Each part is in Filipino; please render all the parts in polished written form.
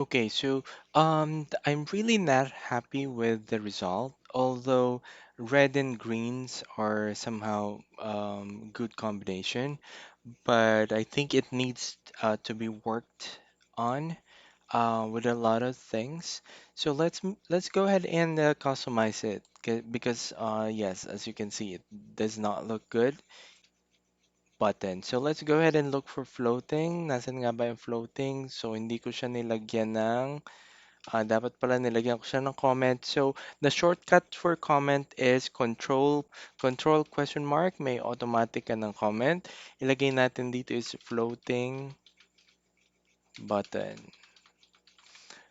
Okay, so I'm really not happy with the result, although red and greens are somehow good combination, but I think it needs to be worked on with a lot of things. So let's go ahead and customize it because yes, as you can see, it does not look good button. So let's go ahead and look for floating. Nasaan nga ba yung floating? So hindi ko siya nilagyan ng dapat pala nilagyan ko siya ng comment. So the shortcut for comment is control question mark, may automatic ka ng comment. Ilagay natin dito is floating button.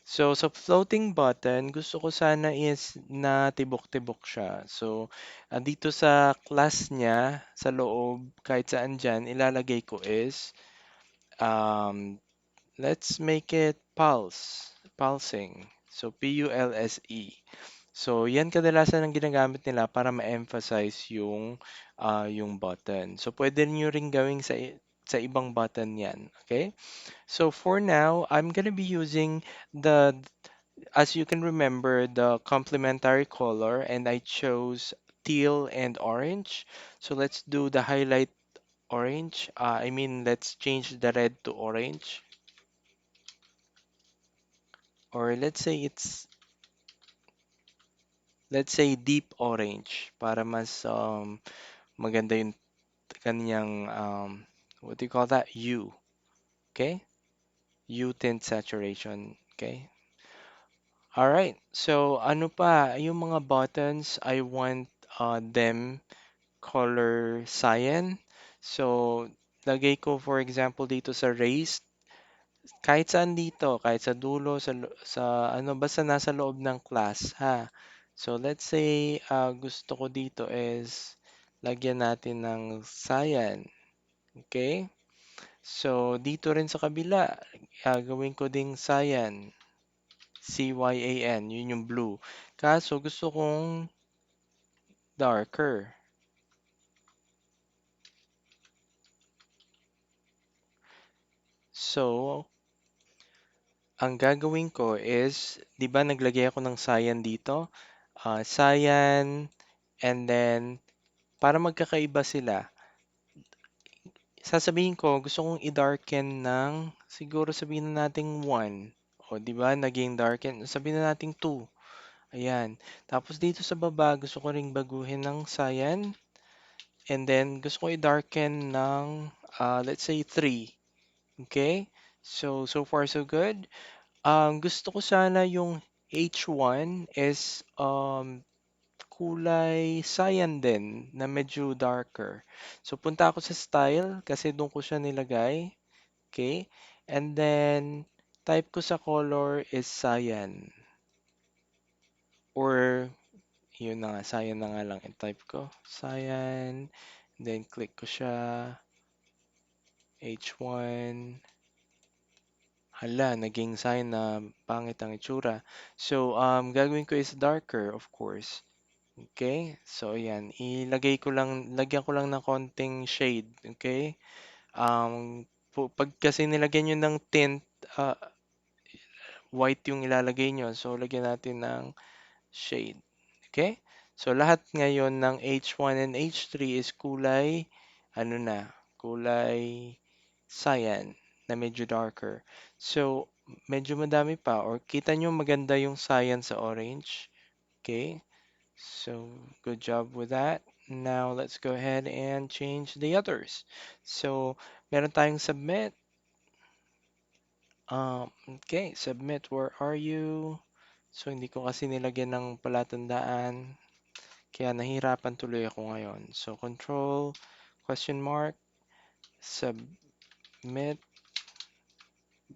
So, sa floating button, gusto ko sana is na tibok-tibok siya. So, dito sa class niya, sa loob, kahit saan dyan, ilalagay ko is, um, let's make it pulsing. So, Pulse. So, yan kadalasan ang ginagamit nila para ma-emphasize yung button. So, pwede niyo ring gawing sa ibang button yan. Okay? So, for now, I'm gonna be using as you can remember, the complementary color, and I chose teal and orange. So let's do the highlight orange. Let's change the red to orange. Or let's say deep orange para mas maganda yung kanyang what do you call that? Hue. Okay? Hue tint saturation. Okay? All right. So ano pa? Yung mga buttons, I want them color cyan. So, lagay ko for example dito sa raised, kahit saan dito, kahit sa dulo, sa ano, basta nasa loob ng class, ha. So, let's say, gusto ko dito is lagyan natin ng cyan. Okay? So, dito rin sa kabila, gawin ko ding cyan. Cyan, yun yung blue. Kaso, gusto kong darker. So, ang gagawin ko is, 'di ba naglagay ako ng cyan dito? Cyan, and then, para magkakaiba sila, sasabihin ko, gusto kong i-darken ng, siguro sabihin na nating 1. O, 'di ba? Naging darken. Sabihin na nating 2. Ayan. Tapos dito sa baba, gusto ko ring baguhin ng cyan. And then, gusto ko i-darken ng, let's say, 3. Okay? So far so good. Gusto ko sana yung H1 is kulay cyan din na medyo darker. So punta ako sa style kasi doon ko siya nilagay. Okay? And then type ko sa color is cyan. Or yun na nga, cyan na nga lang i-type ko. Cyan. Then click ko siya. H1. Hala, naging cyan na pangit ang itsura. So, gagawin ko is darker, of course. Okay? So, ayan. Lagyan ko lang ng konting shade. Okay? Pag kasi nilagyan nyo ng tint, ah, white yung ilalagay nyo. So, lagyan natin ng shade. Okay? So, lahat ngayon ng H1 and H3 is kulay cyan na medyo darker. So, medyo madami pa or kita nyo maganda yung cyan sa orange. Okay? So, good job with that. Now, let's go ahead and change the others. So, meron tayong submit. Okay, submit, where are you? So, hindi ko kasi nilagyan ng palatandaan. Kaya nahirapan tuloy ako ngayon. So, control, question mark, submit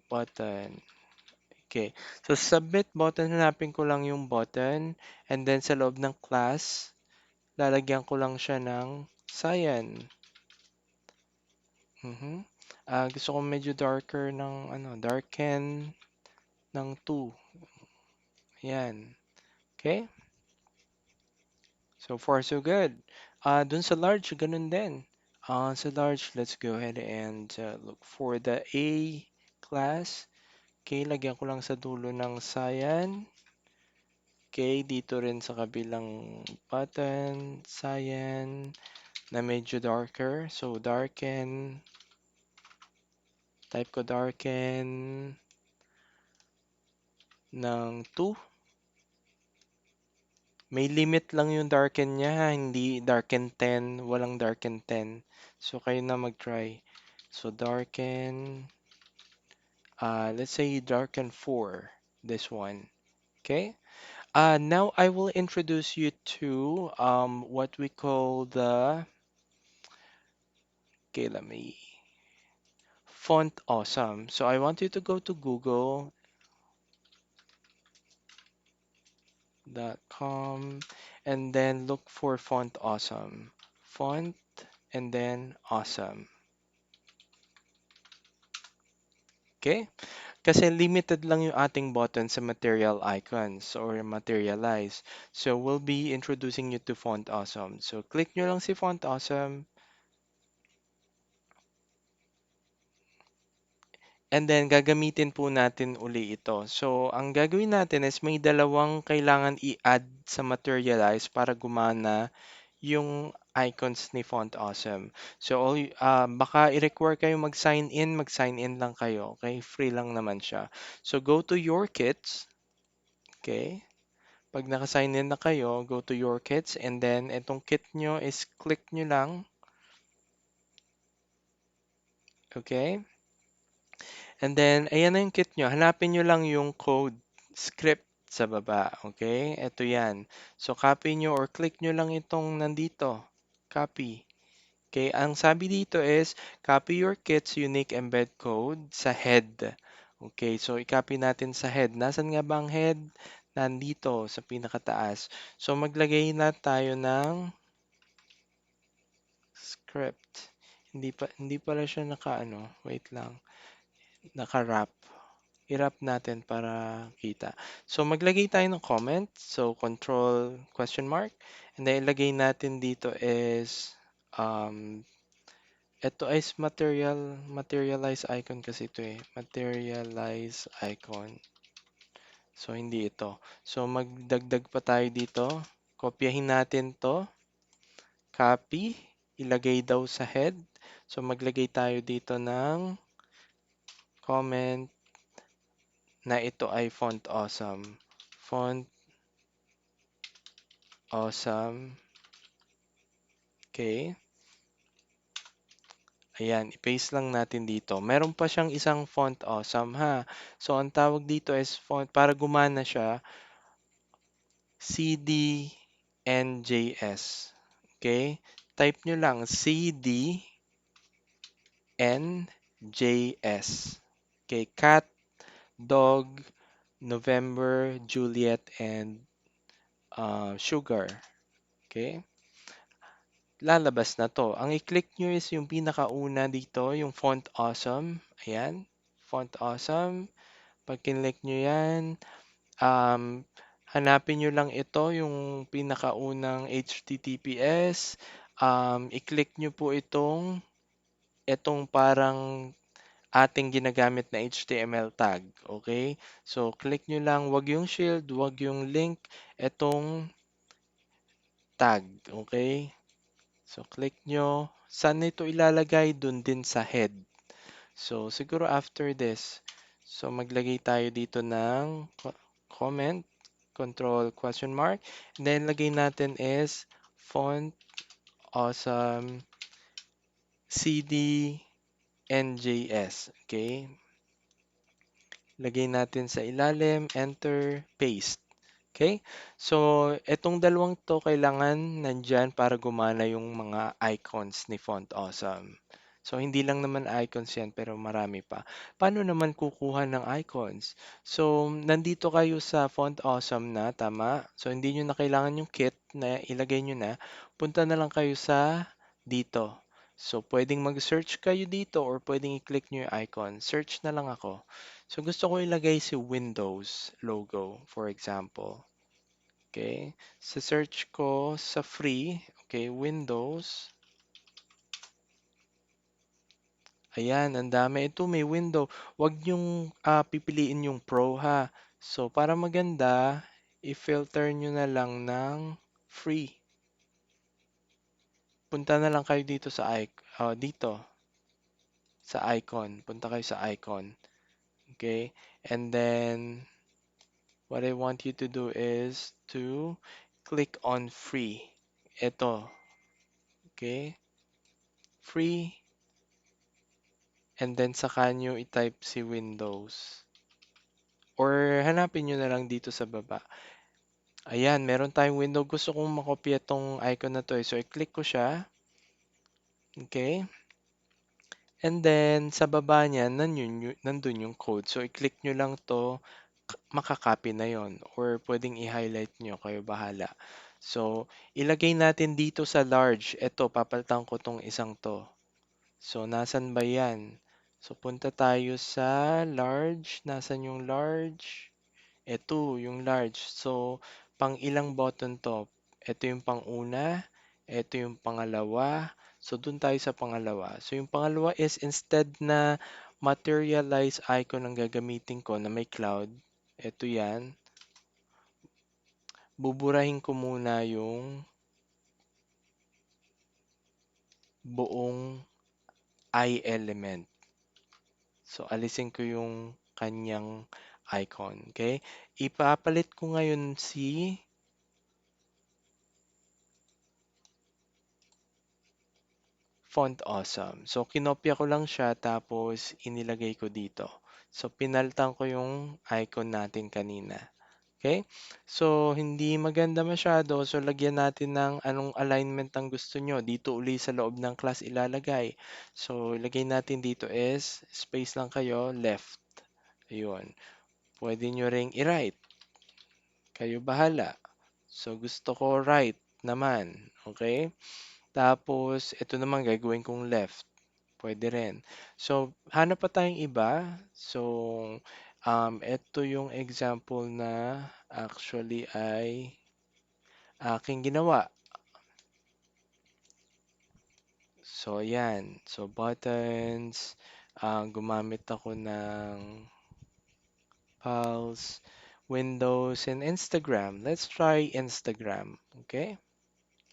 button. Okay. So, submit button, hanapin ko lang yung button. And then, sa loob ng class, lalagyan ko lang siya ng cyan. Mhm. Gusto ko medyo darker ng darken ng 2. Yan. Okay? So far, so good. Dun sa large, ganun din. Sa large, let's go ahead and look for the A class. Okay, lagyan ko lang sa dulo ng cyan. Okay, dito rin sa kabilang button, cyan na medyo darker. So, darken. Type ko darken ng 2. May limit lang yung darken niya, ha, hindi darken 10, walang darken 10. So, kayo na mag-try. So, darken, let's say darken 4, this one. Okay? Now I will introduce you to what we call the, okay, let me, Font Awesome. So I want you to go to google.com and then look for Font Awesome. Font and then Awesome. Okay? Kasi limited lang yung ating button sa material icons or materialize. So we'll be introducing you to Font Awesome. So click nyo lang si Font Awesome. And then, gagamitin po natin uli ito. So, ang gagawin natin is may dalawang kailangan i-add sa Materialize para gumana yung icons ni Font Awesome. So, baka i-require kayo mag-sign in lang kayo. Okay? Free lang naman siya. So, go to your kits. Okay? Pag naka-sign in na kayo, go to your kits. And then, itong kit nyo is click nyo lang. Okay? And then, ayan na yung kit nyo. Hanapin nyo lang yung code script sa baba. Okay? Ito yan. So, copy nyo or click nyo lang itong nandito. Copy. Okay? Ang sabi dito is, copy your kit's unique embed code sa head. Okay? So, i-copy natin sa head. Nasaan nga ba ang head? Nandito sa pinakataas. So, maglagay na tayo ng script. Hindi pala siya naka-ano. Wait lang. Naka-wrap. I-wrap natin para kita. So, maglagay tayo ng comment. So, control question mark. And then, ilagay natin dito is, ito is materialize icon kasi ito eh. Materialize icon. So, hindi ito. So, magdagdag pa tayo dito. Kopyahin natin to. Copy. Ilagay daw sa head. So, maglagay tayo dito ng comment na ito ay font awesome. Font awesome. Okay. Ayan, i-paste lang natin dito. Meron pa siyang isang font awesome ha. So, ang tawag dito is font, para gumana siya, CDNJS. Okay? Type nyo lang CDNJS. Okay, cat, dog, November, Juliet, and sugar. Okay? Lalabas na to. Ang i-click nyo is yung pinakauna dito, yung Font Awesome. Ayan, Font Awesome. Pag kinlik nyo yan, um, hanapin nyo lang ito, yung pinakaunang HTTPS. I-click nyo po itong parang ating ginagamit na HTML tag. Okay? So, click nyo lang, wag yung shield, wag yung link, itong tag. Okay? So, click nyo. Saan ito ilalagay? Dun din sa head. So, siguro after this, so maglagay tayo dito ng comment, control question mark, and then lagay natin is font awesome CD NJS. Okay? Lagay natin sa ilalim, enter, paste. Okay? So, itong dalawang to kailangan nandyan para gumana yung mga icons ni Font Awesome. So, hindi lang naman icons yan, pero marami pa. Paano naman kukuha ng icons? So, nandito kayo sa Font Awesome na, tama? So, hindi nyo na kailangan yung kit na ilagay nyo na. Punta na lang kayo sa dito. So, pwedeng mag-search kayo dito or pwedeng i-click nyo yung icon. Search na lang ako. So, gusto ko ilagay si Windows logo, for example. Okay. Sa search ko sa free, okay, Windows. Ayan, ang dami. Ito may window. Huwag niyong pipiliin yung Pro ha. So, para maganda, i-filter nyo na lang ng free. Punta na lang kayo dito sa dito sa icon. Punta kayo sa icon. Okay? And then, what I want you to do is to click on free. Ito. Okay? Free. And then, saka nyo i-type si Windows. Or hanapin nyo na lang dito sa baba. Ayan, meron tayong window. Gusto kong makopya tong icon na to eh. So, i-click ko siya. Okay? And then, sa baba niya, nandun yung code. So, i-click nyo lang to, makakopy na yon. Or pwedeng i-highlight nyo, kayo bahala. So, ilagay natin dito sa large. Ito, papalitan ko tong isang to. So, nasan ba yan? So, punta tayo sa large. Nasan yung large? Ito, yung large. So, pang ilang button to? Ito yung pang-una, ito yung pangalawa. So, dun tayo sa pangalawa. So, yung pangalawa is instead na materialize icon ang gagamitin ko na may cloud, ito yan, buburahin ko muna yung buong eye element. So, alisin ko yung kanyang icon. Okay? Ipapalit ko ngayon si Font Awesome. So, kinopya ko lang siya tapos inilagay ko dito. So, pinalitan ko yung icon natin kanina. Okay? So, hindi maganda masyado. So, lagyan natin ng anong alignment ang gusto nyo. Dito uli sa loob ng class ilalagay. So, ilagay natin dito is space lang kayo, left. Ayun. Pwede nyo ring i-right. Kayo bahala. So, gusto ko right naman. Okay? Tapos, ito naman gagawin kong left. Pwede rin. So, hanap pa tayong iba. So, ito yung example na actually ay aking ginawa. So, yan. So, buttons. Gumamit ako ng Pulse, Windows, and Instagram. Let's try Instagram. Okay?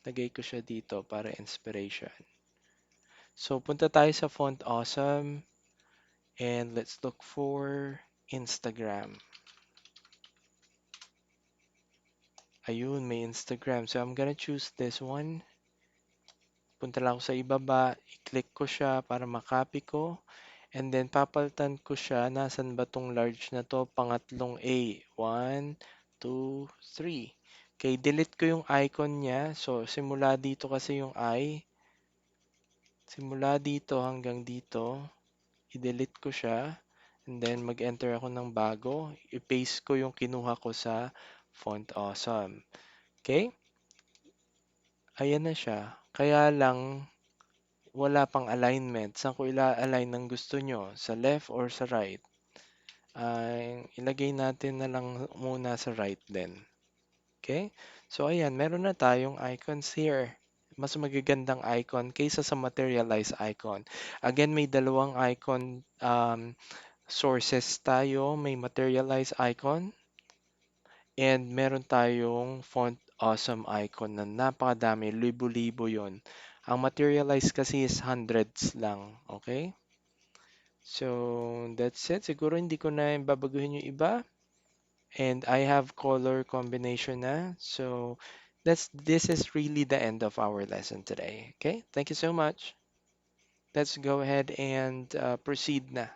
Lagay ko siya dito para inspiration. So, punta tayo sa Font Awesome. And let's look for Instagram. Ayun, may Instagram. So, I'm gonna choose this one. Punta lang ako sa ibaba. I-click ko siya para makopy ko. And then, papalitan ko siya. Nasaan ba tong large na to? Pangatlong A. 1, 2, 3. Okay, delete ko yung icon niya. So, simula dito kasi yung I. Simula dito hanggang dito. I-delete ko siya. And then, mag-enter ako ng bago. I-paste ko yung kinuha ko sa Font Awesome. Okay? Ayan na siya. Kaya lang, wala pang alignment. Saan ko ila-align ng gusto nyo? Sa left or sa right? Ilagay natin na lang muna sa right din. Okay? So, ayan, meron na tayong icons here. Mas magagandang icon kaysa sa materialize icon. Again, may dalawang icon sources tayo. May materialize icon and meron tayong font awesome icon na napakadami, libo-libo yon. Ang materialize kasi is hundreds lang, okay? So, that's it. Siguro hindi ko na babaguhin yung iba. And I have color combination na. So, this is really the end of our lesson today. Okay? Thank you so much. Let's go ahead and proceed na.